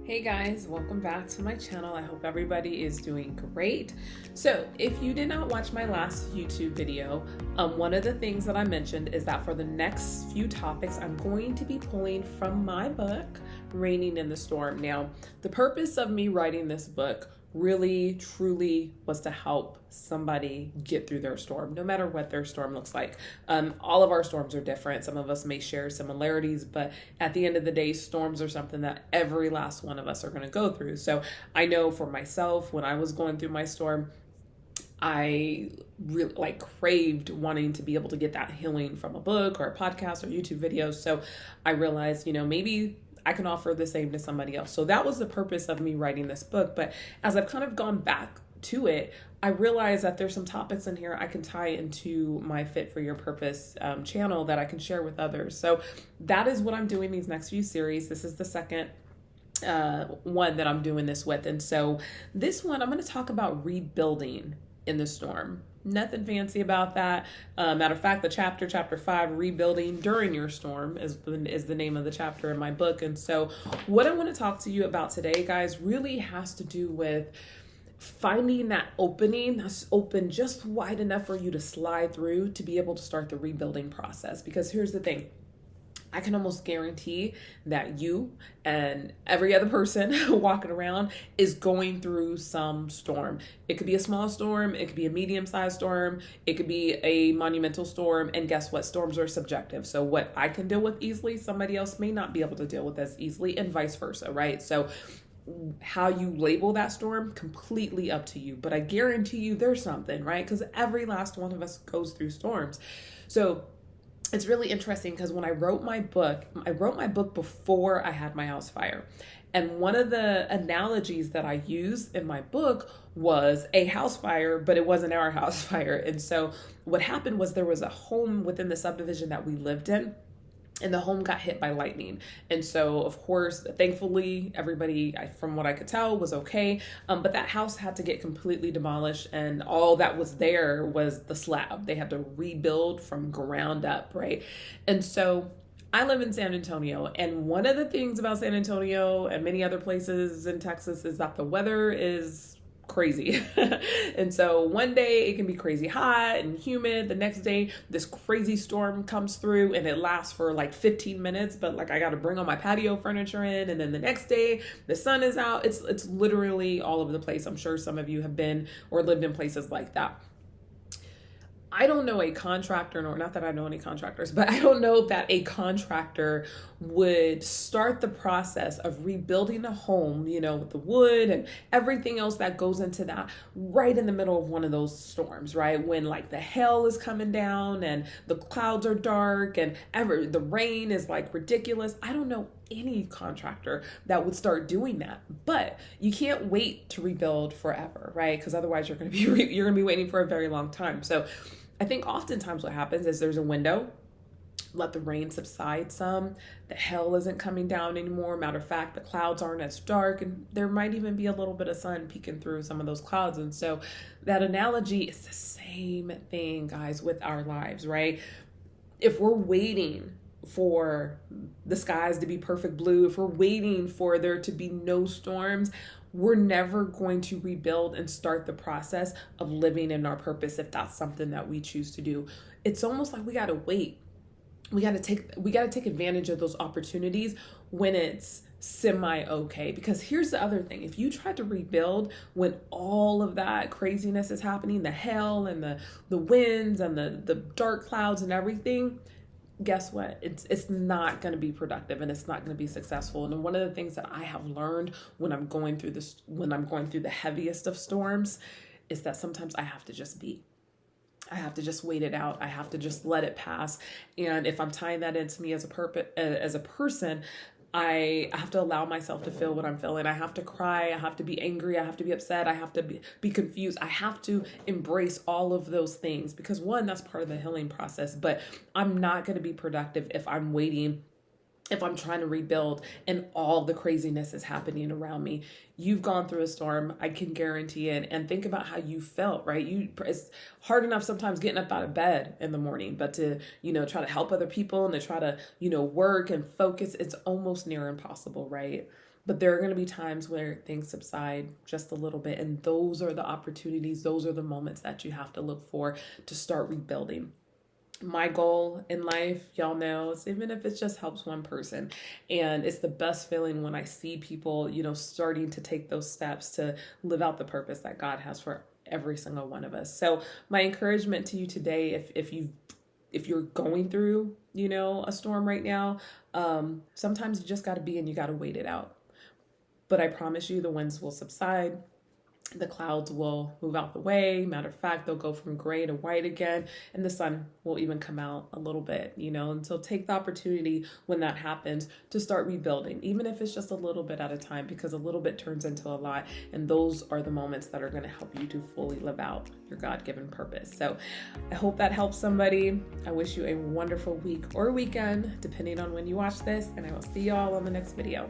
Hey guys, welcome back to my channel. I hope everybody is doing great. So if you did not watch my last YouTube video, one of the things that I mentioned is that for the next few topics, I'm going to be pulling from my book, Raining in the Storm. Now, the purpose of me writing this book really truly was to help somebody get through their storm, no matter what their storm looks like. All of our storms are different. Some of us may share similarities, but at the end of the day, storms are something that every last one of us are going to go through. So I know for myself, when I was going through my storm, I really craved wanting to be able to get that healing from a book or a podcast or YouTube videos. So I realized, maybe I can offer the same to somebody else. So that was the purpose of me writing this book. But as I've kind of gone back to it, I realized that there's some topics in here I can tie into my Fit for Your Purpose channel that I can share with others. So that is what I'm doing these next few series. This is the second one that I'm doing this with. And so this one, I'm going to talk about rebuilding in the storm. Nothing fancy about that. Matter of fact, the chapter 5, Rebuilding During Your Storm, is the name of the chapter in my book. And so what I want to talk to you about today, guys, really has to do with finding that opening that's open just wide enough for you to slide through to be able to start the rebuilding process. Because here's the thing. I can almost guarantee that you and every other person walking around is going through some storm. It could be a small storm. It could be a medium-sized storm. It could be a monumental storm. And guess what? Storms are subjective. So what I can deal with easily, somebody else may not be able to deal with as easily, and vice versa, right? So how you label that storm, completely up to you. But I guarantee you there's something, right? Because every last one of us goes through storms. So it's really interesting because when I wrote my book before I had my house fire. And one of the analogies that I used in my book was a house fire, but it wasn't our house fire. And so what happened was there was a home within the subdivision that we lived in, and the home got hit by lightning. And so, of course, thankfully, everybody, from what I could tell, was okay. But that house had to get completely demolished, and all that was there was the slab. They had to rebuild from ground up, right? And so I live in San Antonio, and one of the things about San Antonio and many other places in Texas is that the weather is crazy. And so one day it can be crazy hot and humid. The next day this crazy storm comes through and it lasts for like 15 minutes, but I got to bring all my patio furniture in, and then the next day the sun is out. It's literally all over the place. I'm sure some of you have been or lived in places like that. I don't know a contractor, or not that I know any contractors, but I don't know that a contractor would start the process of rebuilding a home, with the wood and everything else that goes into that right in the middle of one of those storms, right? When the hail is coming down and the clouds are dark and the rain is ridiculous. I don't know any contractor that would start doing that. But you can't wait to rebuild forever, right? Because otherwise you're going to be waiting for a very long time. So I think oftentimes what happens is there's a window, let the rain subside some, the hail isn't coming down anymore. Matter of fact, the clouds aren't as dark, and there might even be a little bit of sun peeking through some of those clouds. And so that analogy is the same thing, guys, with our lives, right? If we're waiting for the skies to be perfect blue, if we're waiting for there to be no storms, we're never going to rebuild and start the process of living in our purpose if that's something that we choose to do. It's almost like we got to wait. We got to take advantage of those opportunities when it's semi okay. Because here's the other thing. If you try to rebuild when all of that craziness is happening, the hail and the winds and the dark clouds and everything, guess what? It's not going to be productive, and it's not going to be successful. And one of the things that I have learned when I'm going through the heaviest of storms, is that sometimes I have to just be. I have to just wait it out. I have to just let it pass. And if I'm tying that into me as a person, I have to allow myself to feel what I'm feeling. I have to cry. I have to be angry. I have to be upset. I have to be confused. I have to embrace all of those things because, one, that's part of the healing process. But I'm not going to be productive if I'm waiting, if I'm trying to rebuild and all the craziness is happening around me. You've gone through a storm, I can guarantee it. And think about how you felt, right? It's hard enough sometimes getting up out of bed in the morning, but to, try to help other people and to try to, work and focus, it's almost near impossible, right? But there are going to be times where things subside just a little bit. And those are the opportunities, those are the moments that you have to look for to start rebuilding. My goal in life, y'all know, is even if it just helps one person. And it's the best feeling when I see people, starting to take those steps to live out the purpose that God has for every single one of us. So my encouragement to you today, if you're going through, a storm right now, sometimes you just got to be and you got to wait it out. But I promise you the winds will subside. The clouds will move out the way. Matter of fact, they'll go from gray to white again, and the sun will even come out a little bit, and so take the opportunity when that happens to start rebuilding, even if it's just a little bit at a time, because a little bit turns into a lot, and those are the moments that are going to help you to fully live out your God-given purpose. So I hope that helps somebody. I wish you a wonderful week or weekend, depending on when you watch this, and I will see y'all on the next video.